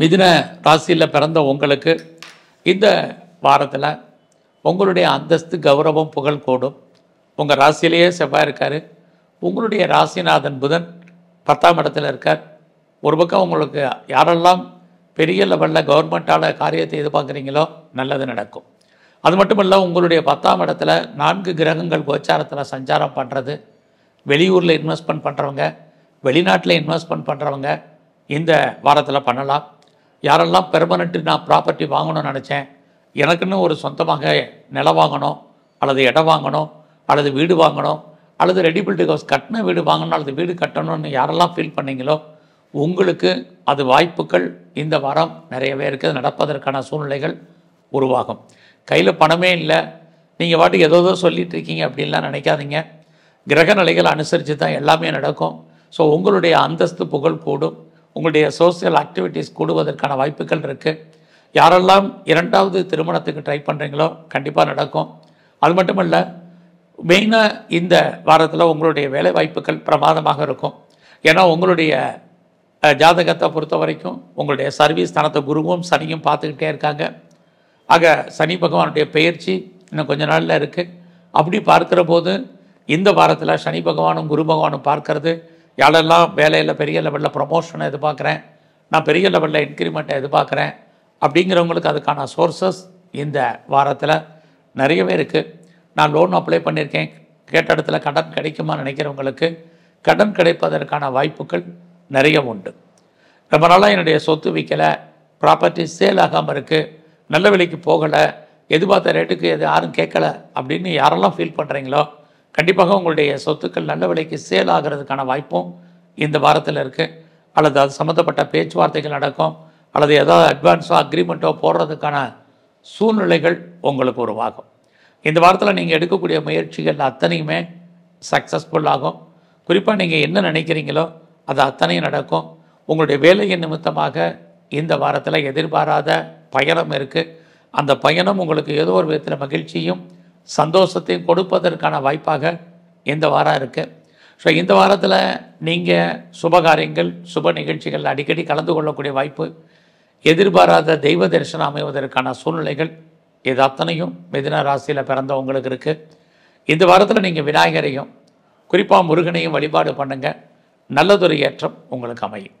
மிதுன ராசியில் பிறந்த உங்களுக்கு இந்த வாரத்தில் உங்களுடைய அந்தஸ்து கௌரவம் புகழ் கூடும். உங்கள் ராசியிலேயே செவ்வாய் இருக்கார். உங்களுடைய ராசிநாதன் புதன் 10ஆம் இடத்துல இருக்கார். ஒரு பக்கம் உங்களுக்கு யாரெல்லாம் பெரிய லெவலில் கவர்மெண்ட்டால் காரியத்தை எதிர்பார்க்குறீங்களோ நல்லது நடக்கும். அது மட்டும் இல்லை, உங்களுடைய 10ஆம் இடத்துல 4 கிரகங்கள் கோச்சாரத்தில் சஞ்சாரம் பண்ணுறது, வெளியூரில் இன்வெஸ்ட்மெண்ட் பண்ணுறவங்க, வெளிநாட்டில் இன்வெஸ்ட்மெண்ட் பண்ணுறவங்க இந்த வாரத்தில் பண்ணலாம். யாரெல்லாம் பெர்மனெண்ட்டு நான் ப்ராப்பர்ட்டி வாங்கணும்னு நினச்சேன், எனக்குன்னு ஒரு சொந்தமாக நிலம் வாங்கணும் அல்லது இடம் வாங்கணும் அல்லது வீடு வாங்கணும் அல்லது ரெடி பில்டு ஹவுஸ் கட்டின வீடு வாங்கணும் அல்லது வீடு கட்டணும்னு யாரெல்லாம் ஃபீல் பண்ணீங்களோ உங்களுக்கு அது வாய்ப்புகள் இந்த வாரம் நிறையவே இருக்குது. நடப்பதற்கான சூழ்நிலைகள் உருவாகும். கையில் பணமே இல்லை, நீங்கள் பாட்டுக்கு ஏதோ சொல்லிகிட்டு இருக்கீங்க அப்படின்லாம் நினைக்காதீங்க. கிரக நிலைகள் அனுசரித்து தான் எல்லாமே நடக்கும். ஸோ உங்களுடைய அந்தஸ்து புகழ் கூடும். உங்களுடைய சோசியல் ஆக்டிவிட்டீஸ் கூடுவதற்கான வாய்ப்புகள் இருக்குது. யாரெல்லாம் 2வது திருமணத்துக்கு ட்ரை பண்ணுறீங்களோ கண்டிப்பாக நடக்கும். அது மட்டும் இல்லை, மெயினாக இந்த வாரத்தில் உங்களுடைய வேலை வாய்ப்புகள் பிரமாதமாக இருக்கும். ஏன்னா உங்களுடைய ஜாதகத்தை பொறுத்த வரைக்கும் உங்களுடைய சர்வீஸ் ஸ்தானத்தை குருவும் சனியும் பார்த்துக்கிட்டே இருக்காங்க. ஆக சனி பகவானுடைய பெயர்ச்சி இன்னும் கொஞ்ச நாளில் இருக்குது. அப்படி பார்க்குற போது இந்த வாரத்தில் சனி பகவானும் குரு பகவானும் பார்க்கறது, யாரெல்லாம் வேலையில் பெரிய லெவலில் ப்ரமோஷனை எதிர்பார்க்குறேன், நான் பெரிய லெவலில் இன்க்ரிமெண்ட்டை எதிர்பார்க்குறேன் அப்படிங்கிறவங்களுக்கு அதுக்கான சோர்ஸஸ் இந்த வாரத்தில் நிறையவே இருக்குது. நான் லோன் அப்ளை பண்ணியிருக்கேன், கேட்ட இடத்துல கடன் கிடைக்குமான்னு நினைக்கிறவங்களுக்கு கடன் கிடைப்பதற்கான வாய்ப்புகள் நிறைய உண்டு. ரொம்ப நாளாக என்னுடைய சொத்து விற்கலை, ப்ராப்பர்ட்டி சேல் ஆகாமல் இருக்குது, நல்ல விலைக்கு போகலை, எதிர்பார்த்த ரேட்டுக்கு யாரும் கேட்கல அப்படின்னு யாரெல்லாம் ஃபீல் பண்ணுறீங்களோ கண்டிப்பாக உங்களுடைய சொத்துக்கள் நல்ல விலைக்கு சேல் ஆகிறதுக்கான வாய்ப்பும் இந்த வாரத்தில் இருக்குது. அல்லது அது சம்மந்தப்பட்ட பேச்சுவார்த்தைகள் நடக்கும், அல்லது ஏதாவது அட்வான்ஸோ அக்ரிமெண்ட்டோ போடுறதுக்கான சூழ்நிலைகள் உங்களுக்கு உருவாகும். இந்த வாரத்தில் நீங்கள் எடுக்கக்கூடிய முயற்சிகள் அத்தனையுமே சக்ஸஸ்ஃபுல் ஆகும். குறிப்பாக நீங்கள் என்ன நினைக்கிறீங்களோ அது அத்தனையும் நடக்கும். உங்களுடைய வேலையின் நிமித்தமாக இந்த வாரத்தில் எதிர்பாராத பயணம் இருக்குது. அந்த பயணம் உங்களுக்கு ஏதோ ஒரு விதத்தில் மகிழ்ச்சியும் சந்தோஷத்தையும் கொடுப்பதற்கான வாய்ப்பாக இந்த வாரம் இருக்குது. ஸோ இந்த வாரத்தில் நீங்கள் சுபகாரியங்கள் சுப நிகழ்ச்சிகள் அடிக்கடி கலந்து கொள்ளக்கூடிய வாய்ப்பு, எதிர்பாராத தெய்வ தரிசனம் அமைவதற்கான சூழ்நிலைகள் இது அத்தனையும் மிதுன ராசியில் பிறந்த உங்களுக்கு இருக்குது. இந்த வாரத்தில் நீங்கள் விநாயகரையும் குறிப்பாக முருகனையும் வழிபாடு பண்ணுங்கள். நல்லதொரு ஏற்றம் உங்களுக்கு அமையும்.